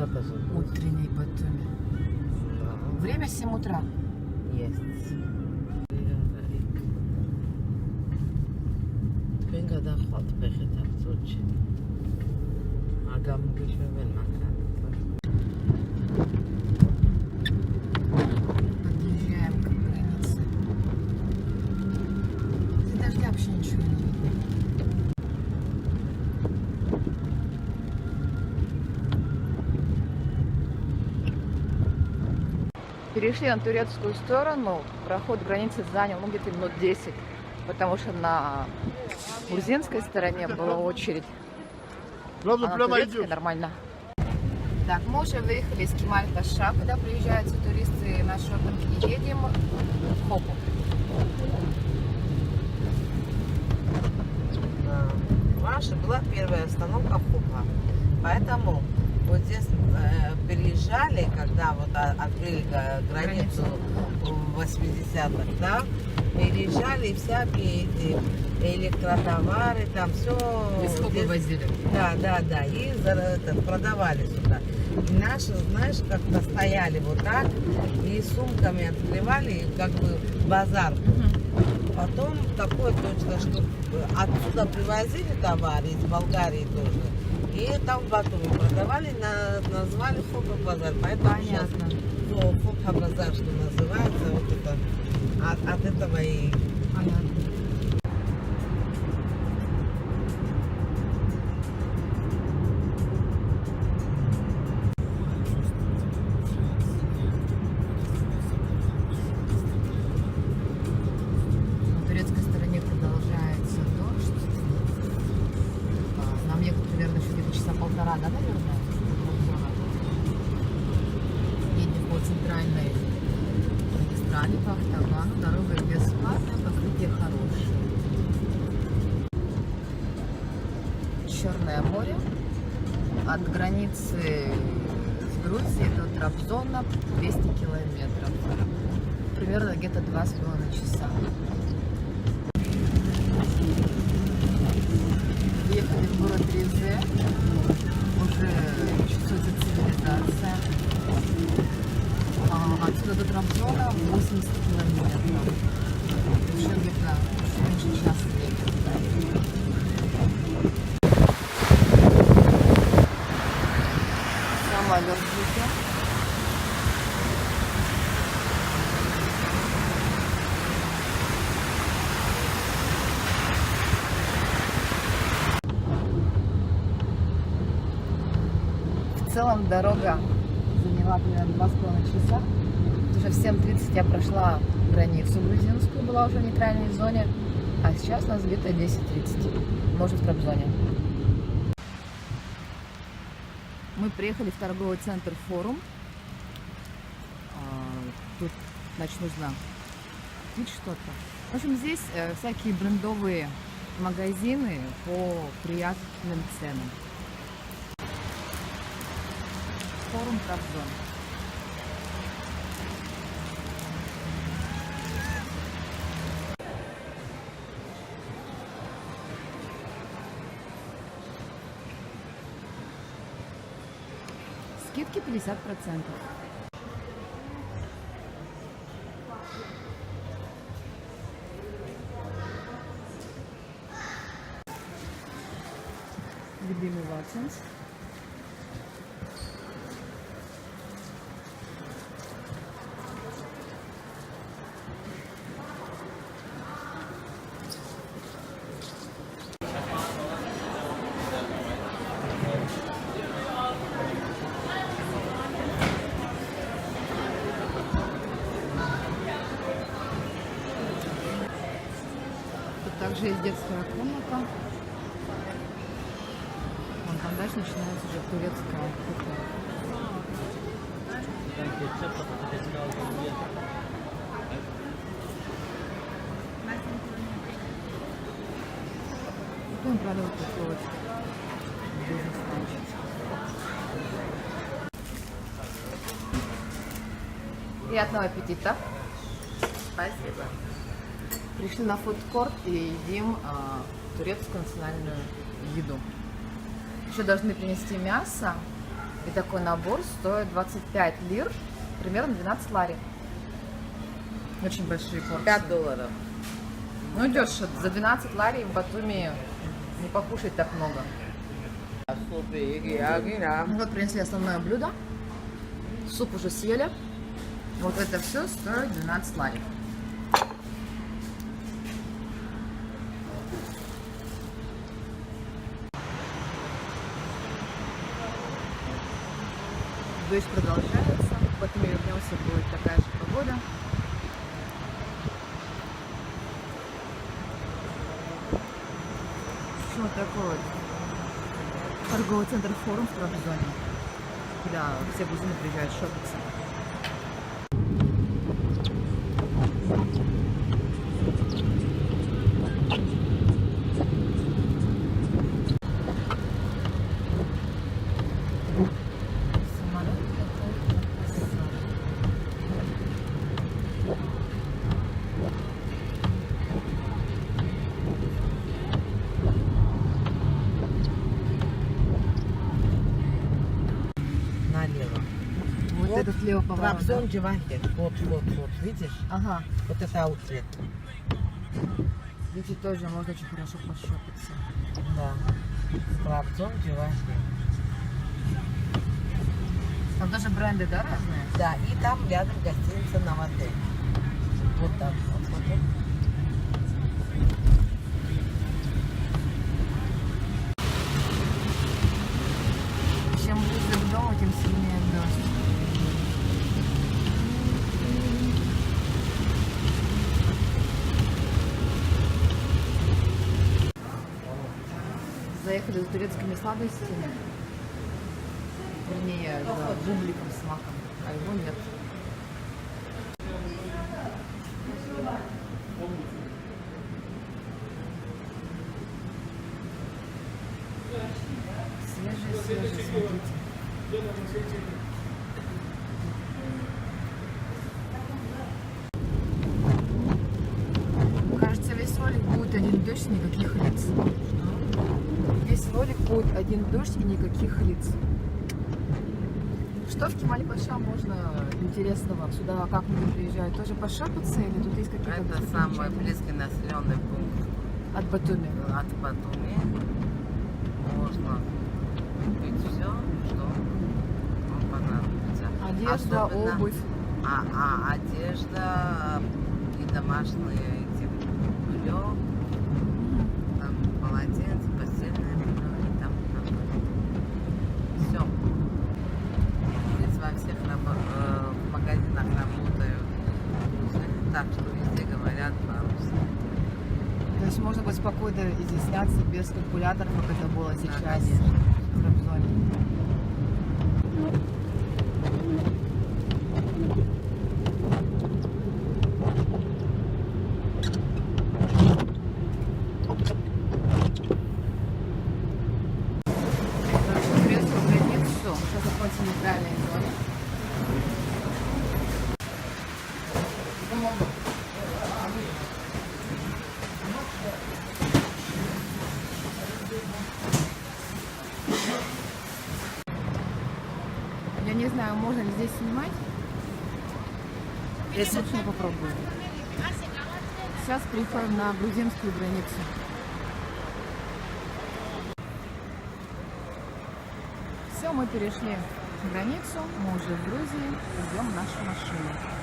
Утренний Батуми. Время 7 утра. Есть. Venga da hot pecheta Sochi. Agam gishmevel makan. Подъезжаем к границе. Из-за дождя вообще ничего не видно. Перешли на турецкую сторону. Проход границы занял где-то минут 10, потому что на грузинской стороне была очередь. А на турецкой нормально. Так, мы уже выехали из Кемаль-Таша, когда приезжают все туристы на шопинг, и едем в Хопу. Наша была первая остановка Хопа. Поэтому вот здесь переезжали, когда вот открыли границу в 80-х, да, переезжали всякие эти электротовары, там все. Из Хопы возили. Да, и продавали сюда. И наши, знаешь, как-то стояли вот так, и сумками открывали, как бы базар. Потом такое точно, что отсюда привозили товары, из Болгарии тоже. И там в Батуми продавали, назвали Хопа базар. Поэтому Понятно. сейчас Хопа базар, что называется, вот это, от этого и... Понятно. На турецкой стороне продолжается дождь. Нам ехать примерно еще где-то часа полтора, да, наверное? Едем по центральной магистрали по автобану. Дорога бесплатная, покрытие хорошее. Черное море. От границы с Грузией до Трабзона 200 километров. Примерно где-то 2,5 часа. Въехали в город Ризе. Уже чувствуется цивилизация. Отсюда до Трабзона 80 километров. Еще где-то меньше часа ехать. Самолет ждите. В целом дорога заняла примерно 2,5 часа. Уже в 7:30 я прошла границу грузинскую, была уже в нейтральной зоне. А сейчас у нас где-то 10:30. Может, в Трабзоне. Мы приехали в торговый центр Форум. Тут ночной знак. Видишь что-то? В общем, здесь всякие брендовые магазины по приятным ценам. Форум Трабзон. Скидки 50%. Любимый Watsons. Также есть детская комната. Вон там дальше начинается уже турецкая кухня. Будем продавать такой вот бизнес-станчик. Приятного аппетита! Спасибо! Пришли на фудкорт и едим турецкую национальную еду. Еще должны принести мясо, И такой набор стоит 25 лир, примерно 12 лари. Очень большие порции. $5. Ну дешево. За 12 лари в Батуми не покушать так много. Ну, вот принесли основное блюдо. Суп уже съели. Вот это все стоит 12 лари. Дождь продолжается. Потом вернемся, будет такая же погода. Что такое вот торговый центр Форум в Трабзоне, куда все грузины приезжают шопиться. Налево. Вот этот слева поворот. Трабзон Дживахер. Вот, видишь? Ага. Вот это аутлет. Здесь тоже можно очень хорошо пошопиться. Да. Трабзон Дживахер. Там тоже бренды, да, разные? Да, и там рядом гостиница Новотель. Вот там, вот смотри. Чем ближе к дому, тем сильнее дождь. Заехали за турецкими сладостями. Вернее, за бубликом с маком, а его нет. Свежий, смотрите. Кажется, весь ролик будет один дождь, никаких лиц. Весь ролик будет один дождь и никаких лиц. Что в Кемаль-Паша можно интересного? Сюда как люди приезжают? Тоже пошопиться или тут есть какие-то... Это самый близкий населенный пункт От Батуми. от Батуми. Можно купить все, что вам понадобится. Одежда, Особенно- обувь. Одежда и домашние эти белье, там полотенце, постельное белье и там все. Здесь во всех магазинах работают грузины, так что везде говорят по-русски. То есть можно будет спокойно изъясняться без калькуляторов, как это было сейчас конечно. в Трабзоне. Приветствую границу. Сейчас находимся в нейтральной зоне. Я не знаю, можно ли здесь снимать. Я точно попробую. Сейчас приходим на грузинскую границу. Все, мы перешли границу, мы уже в Грузии, ждем нашу машину.